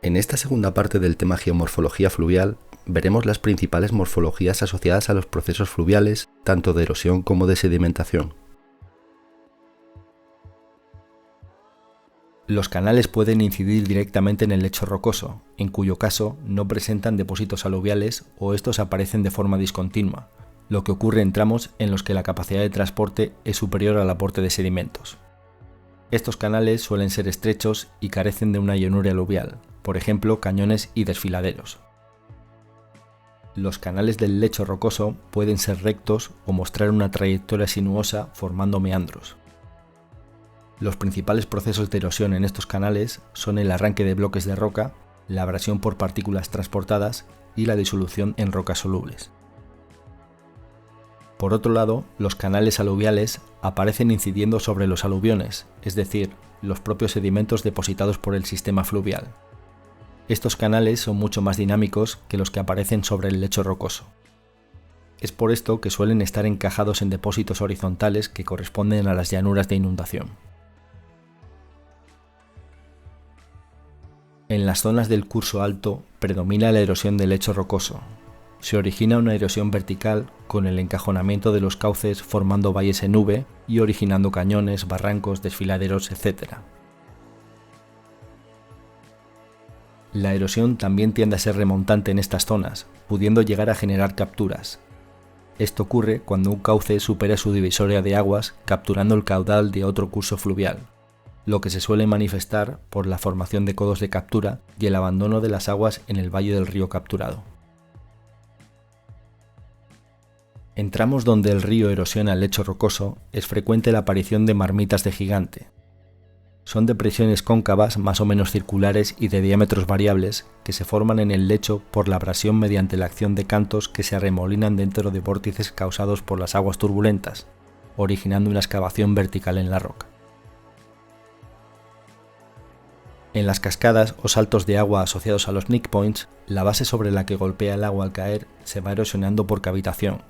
En esta segunda parte del tema geomorfología fluvial, veremos las principales morfologías asociadas a los procesos fluviales, tanto de erosión como de sedimentación. Los canales pueden incidir directamente en el lecho rocoso, en cuyo caso no presentan depósitos aluviales o estos aparecen de forma discontinua, lo que ocurre en tramos en los que la capacidad de transporte es superior al aporte de sedimentos. Estos canales suelen ser estrechos y carecen de una llanura aluvial, por ejemplo cañones y desfiladeros. Los canales del lecho rocoso pueden ser rectos o mostrar una trayectoria sinuosa formando meandros. Los principales procesos de erosión en estos canales son el arranque de bloques de roca, la abrasión por partículas transportadas y la disolución en rocas solubles. Por otro lado, los canales aluviales aparecen incidiendo sobre los aluviones, es decir, los propios sedimentos depositados por el sistema fluvial. Estos canales son mucho más dinámicos que los que aparecen sobre el lecho rocoso. Es por esto que suelen estar encajados en depósitos horizontales que corresponden a las llanuras de inundación. En las zonas del curso alto predomina la erosión del lecho rocoso. Se origina una erosión vertical con el encajonamiento de los cauces formando valles en V y originando cañones, barrancos, desfiladeros, etc. La erosión también tiende a ser remontante en estas zonas, pudiendo llegar a generar capturas. Esto ocurre cuando un cauce supera su divisoria de aguas capturando el caudal de otro curso fluvial, lo que se suele manifestar por la formación de codos de captura y el abandono de las aguas en el valle del río capturado. En tramos donde el río erosiona el lecho rocoso es frecuente la aparición de marmitas de gigante. Son depresiones cóncavas más o menos circulares y de diámetros variables que se forman en el lecho por la abrasión mediante la acción de cantos que se arremolinan dentro de vórtices causados por las aguas turbulentas, originando una excavación vertical en la roca. En las cascadas o saltos de agua asociados a los nick points, la base sobre la que golpea el agua al caer se va erosionando por cavitación,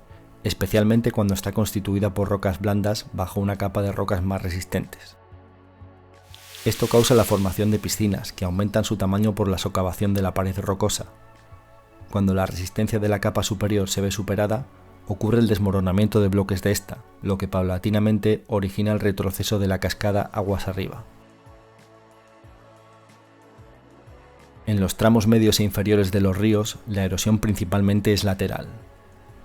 especialmente cuando está constituida por rocas blandas bajo una capa de rocas más resistentes. Esto causa la formación de piscinas que aumentan su tamaño por la socavación de la pared rocosa. Cuando la resistencia de la capa superior se ve superada, ocurre el desmoronamiento de bloques de esta, lo que paulatinamente origina el retroceso de la cascada aguas arriba. En los tramos medios e inferiores de los ríos, la erosión principalmente es lateral.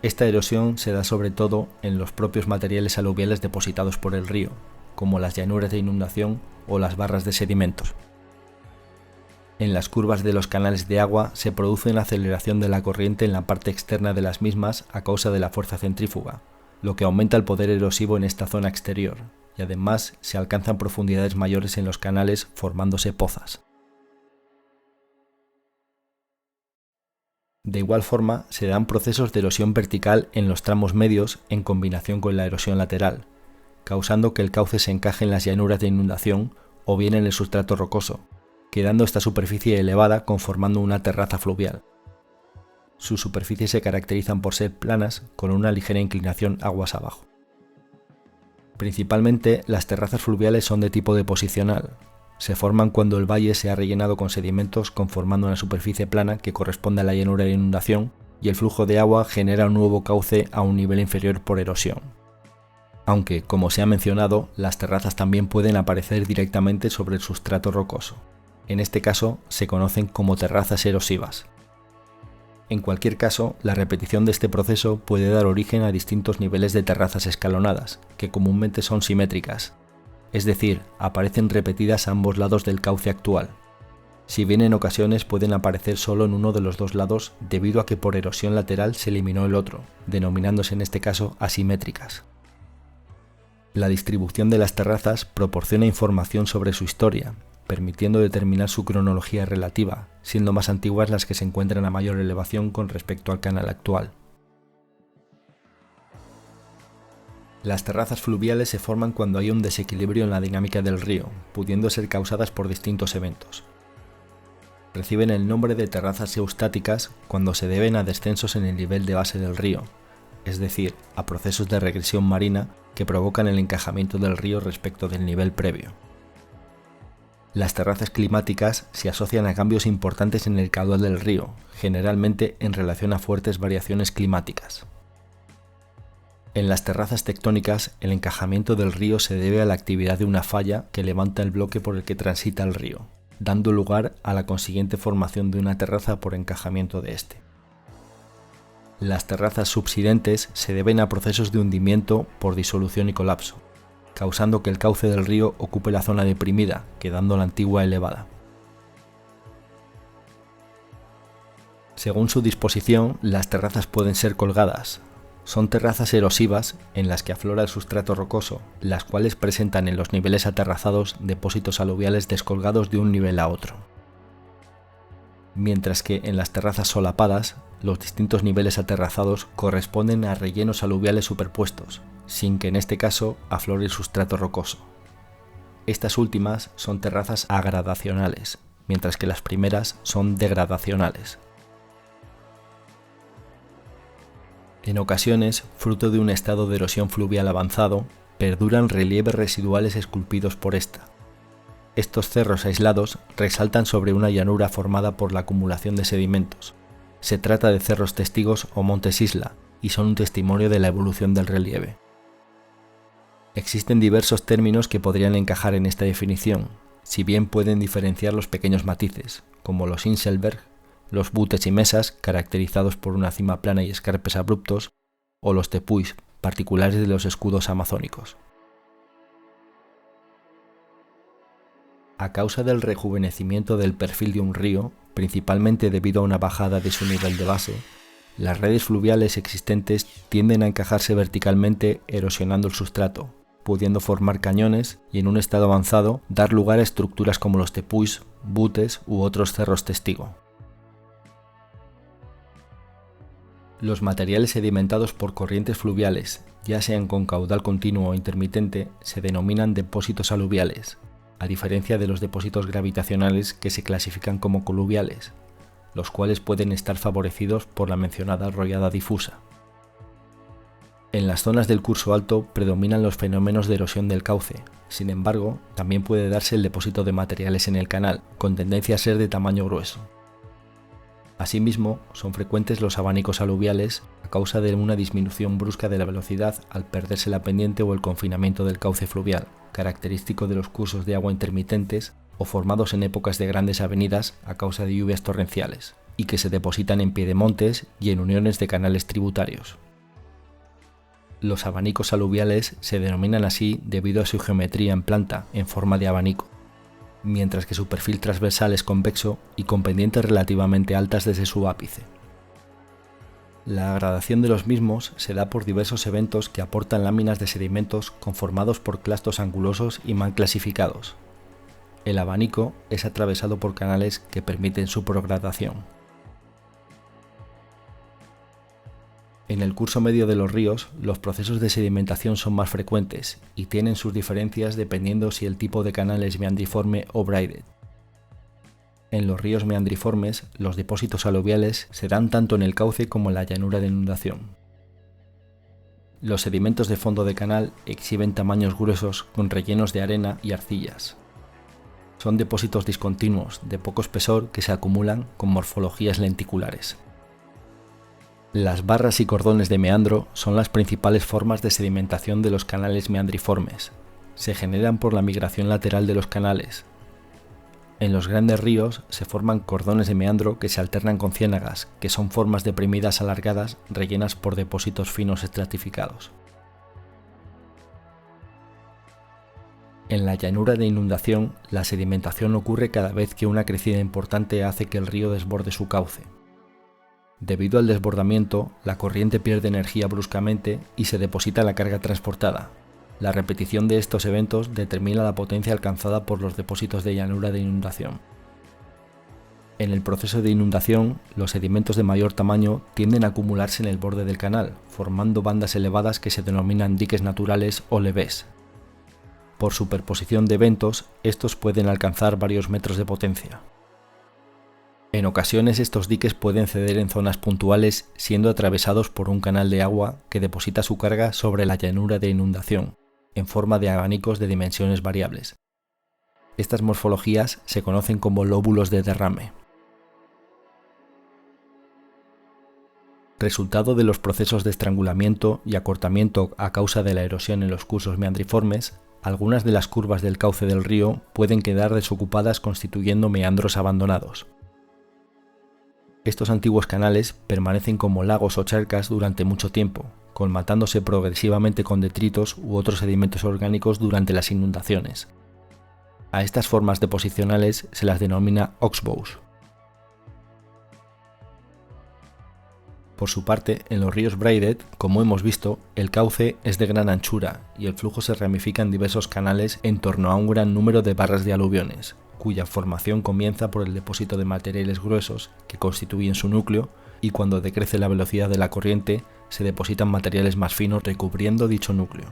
Esta erosión se da sobre todo en los propios materiales aluviales depositados por el río, como las llanuras de inundación o las barras de sedimentos. En las curvas de los canales de agua se produce una aceleración de la corriente en la parte externa de las mismas a causa de la fuerza centrífuga, lo que aumenta el poder erosivo en esta zona exterior, y además se alcanzan profundidades mayores en los canales formándose pozas. De igual forma, se dan procesos de erosión vertical en los tramos medios en combinación con la erosión lateral, causando que el cauce se encaje en las llanuras de inundación o bien en el sustrato rocoso, quedando esta superficie elevada conformando una terraza fluvial. Sus superficies se caracterizan por ser planas con una ligera inclinación aguas abajo. Principalmente las terrazas fluviales son de tipo deposicional. Se forman cuando el valle se ha rellenado con sedimentos conformando una superficie plana que corresponde a la llanura de inundación y el flujo de agua genera un nuevo cauce a un nivel inferior por erosión. Aunque, como se ha mencionado, las terrazas también pueden aparecer directamente sobre el sustrato rocoso. En este caso se conocen como terrazas erosivas. En cualquier caso, la repetición de este proceso puede dar origen a distintos niveles de terrazas escalonadas, que comúnmente son simétricas. Es decir, aparecen repetidas a ambos lados del cauce actual. Si bien en ocasiones pueden aparecer solo en uno de los dos lados debido a que por erosión lateral se eliminó el otro, denominándose en este caso asimétricas. La distribución de las terrazas proporciona información sobre su historia, permitiendo determinar su cronología relativa, siendo más antiguas las que se encuentran a mayor elevación con respecto al canal actual. Las terrazas fluviales se forman cuando hay un desequilibrio en la dinámica del río, pudiendo ser causadas por distintos eventos. Reciben el nombre de terrazas eustáticas cuando se deben a descensos en el nivel de base del río, es decir, a procesos de regresión marina que provocan el encajamiento del río respecto del nivel previo. Las terrazas climáticas se asocian a cambios importantes en el caudal del río, generalmente en relación a fuertes variaciones climáticas. En las terrazas tectónicas, el encajamiento del río se debe a la actividad de una falla que levanta el bloque por el que transita el río, dando lugar a la consiguiente formación de una terraza por encajamiento de este. Las terrazas subsidentes se deben a procesos de hundimiento por disolución y colapso, causando que el cauce del río ocupe la zona deprimida, quedando la antigua elevada. Según su disposición, las terrazas pueden ser colgadas. Son terrazas erosivas en las que aflora el sustrato rocoso, las cuales presentan en los niveles aterrazados depósitos aluviales descolgados de un nivel a otro. Mientras que en las terrazas solapadas, los distintos niveles aterrazados corresponden a rellenos aluviales superpuestos, sin que en este caso aflore el sustrato rocoso. Estas últimas son terrazas agradacionales, mientras que las primeras son degradacionales. En ocasiones, fruto de un estado de erosión fluvial avanzado, perduran relieves residuales esculpidos por esta. Estos cerros aislados resaltan sobre una llanura formada por la acumulación de sedimentos. Se trata de cerros testigos o montes isla, y son un testimonio de la evolución del relieve. Existen diversos términos que podrían encajar en esta definición, si bien pueden diferenciar los pequeños matices, como los Inselberg, los buttes y mesas, caracterizados por una cima plana y escarpes abruptos, o los tepuis, particulares de los escudos amazónicos. A causa del rejuvenecimiento del perfil de un río, principalmente debido a una bajada de su nivel de base, las redes fluviales existentes tienden a encajarse verticalmente erosionando el sustrato, pudiendo formar cañones y en un estado avanzado dar lugar a estructuras como los tepuis, buttes u otros cerros testigo. Los materiales sedimentados por corrientes fluviales, ya sean con caudal continuo o intermitente, se denominan depósitos aluviales, a diferencia de los depósitos gravitacionales que se clasifican como coluviales, los cuales pueden estar favorecidos por la mencionada arrollada difusa. En las zonas del curso alto predominan los fenómenos de erosión del cauce, sin embargo, también puede darse el depósito de materiales en el canal, con tendencia a ser de tamaño grueso. Asimismo, son frecuentes los abanicos aluviales a causa de una disminución brusca de la velocidad al perderse la pendiente o el confinamiento del cauce fluvial, característico de los cursos de agua intermitentes o formados en épocas de grandes avenidas a causa de lluvias torrenciales, y que se depositan en piedemontes y en uniones de canales tributarios. Los abanicos aluviales se denominan así debido a su geometría en planta, en forma de abanico, mientras que su perfil transversal es convexo y con pendientes relativamente altas desde su ápice. La gradación de los mismos se da por diversos eventos que aportan láminas de sedimentos conformados por clastos angulosos y mal clasificados. El abanico es atravesado por canales que permiten su progradación. En el curso medio de los ríos, los procesos de sedimentación son más frecuentes y tienen sus diferencias dependiendo si el tipo de canal es meandriforme o braided. En los ríos meandriformes, los depósitos aluviales se dan tanto en el cauce como en la llanura de inundación. Los sedimentos de fondo de canal exhiben tamaños gruesos con rellenos de arena y arcillas. Son depósitos discontinuos, de poco espesor, que se acumulan con morfologías lenticulares. Las barras y cordones de meandro son las principales formas de sedimentación de los canales meandriformes. Se generan por la migración lateral de los canales. En los grandes ríos se forman cordones de meandro que se alternan con ciénagas, que son formas deprimidas alargadas rellenas por depósitos finos estratificados. En la llanura de inundación, la sedimentación ocurre cada vez que una crecida importante hace que el río desborde su cauce. Debido al desbordamiento, la corriente pierde energía bruscamente y se deposita la carga transportada. La repetición de estos eventos determina la potencia alcanzada por los depósitos de llanura de inundación. En el proceso de inundación, los sedimentos de mayor tamaño tienden a acumularse en el borde del canal, formando bandas elevadas que se denominan diques naturales o levés. Por superposición de eventos, estos pueden alcanzar varios metros de potencia. En ocasiones estos diques pueden ceder en zonas puntuales, siendo atravesados por un canal de agua que deposita su carga sobre la llanura de inundación, en forma de abanicos de dimensiones variables. Estas morfologías se conocen como lóbulos de derrame. Resultado de los procesos de estrangulamiento y acortamiento a causa de la erosión en los cursos meandriformes, algunas de las curvas del cauce del río pueden quedar desocupadas constituyendo meandros abandonados. Estos antiguos canales permanecen como lagos o charcas durante mucho tiempo, colmatándose progresivamente con detritos u otros sedimentos orgánicos durante las inundaciones. A estas formas deposicionales se las denomina oxbows. Por su parte, en los ríos braided, como hemos visto, el cauce es de gran anchura y el flujo se ramifica en diversos canales en torno a un gran número de barras de aluviones, cuya formación comienza por el depósito de materiales gruesos que constituyen su núcleo, y cuando decrece la velocidad de la corriente se depositan materiales más finos recubriendo dicho núcleo.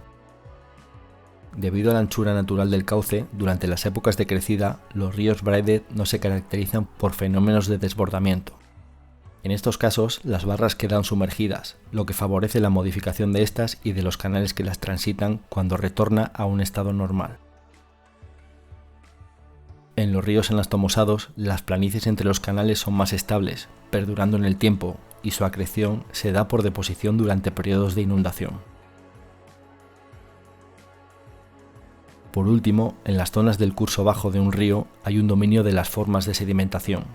Debido a la anchura natural del cauce, durante las épocas de crecida, los ríos braided no se caracterizan por fenómenos de desbordamiento. En estos casos, las barras quedan sumergidas, lo que favorece la modificación de estas y de los canales que las transitan cuando retorna a un estado normal. En los ríos anastomosados, las planicies entre los canales son más estables, perdurando en el tiempo, y su acreción se da por deposición durante periodos de inundación. Por último, en las zonas del curso bajo de un río hay un dominio de las formas de sedimentación.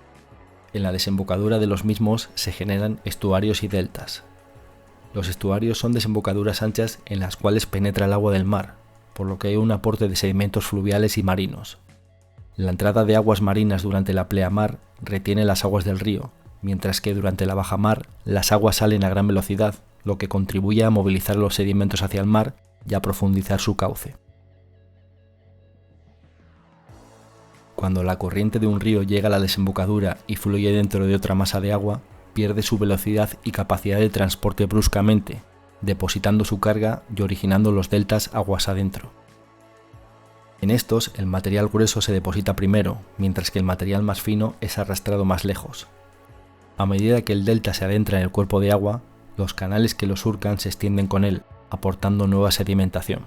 En la desembocadura de los mismos se generan estuarios y deltas. Los estuarios son desembocaduras anchas en las cuales penetra el agua del mar, por lo que hay un aporte de sedimentos fluviales y marinos. La entrada de aguas marinas durante la pleamar retiene las aguas del río, mientras que durante la bajamar las aguas salen a gran velocidad, lo que contribuye a movilizar los sedimentos hacia el mar y a profundizar su cauce. Cuando la corriente de un río llega a la desembocadura y fluye dentro de otra masa de agua, pierde su velocidad y capacidad de transporte bruscamente, depositando su carga y originando los deltas aguas adentro. En estos, el material grueso se deposita primero, mientras que el material más fino es arrastrado más lejos. A medida que el delta se adentra en el cuerpo de agua, los canales que lo surcan se extienden con él, aportando nueva sedimentación.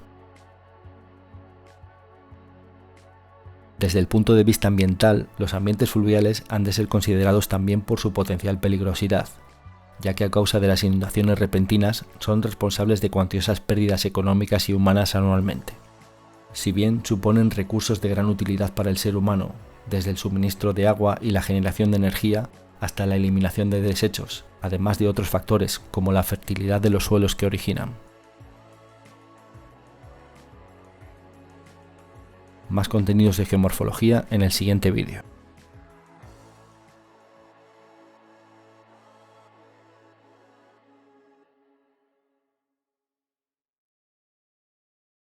Desde el punto de vista ambiental, los ambientes fluviales han de ser considerados también por su potencial peligrosidad, ya que a causa de las inundaciones repentinas son responsables de cuantiosas pérdidas económicas y humanas anualmente. Si bien suponen recursos de gran utilidad para el ser humano, desde el suministro de agua y la generación de energía hasta la eliminación de desechos, además de otros factores como la fertilidad de los suelos que originan. Más contenidos de geomorfología en el siguiente vídeo.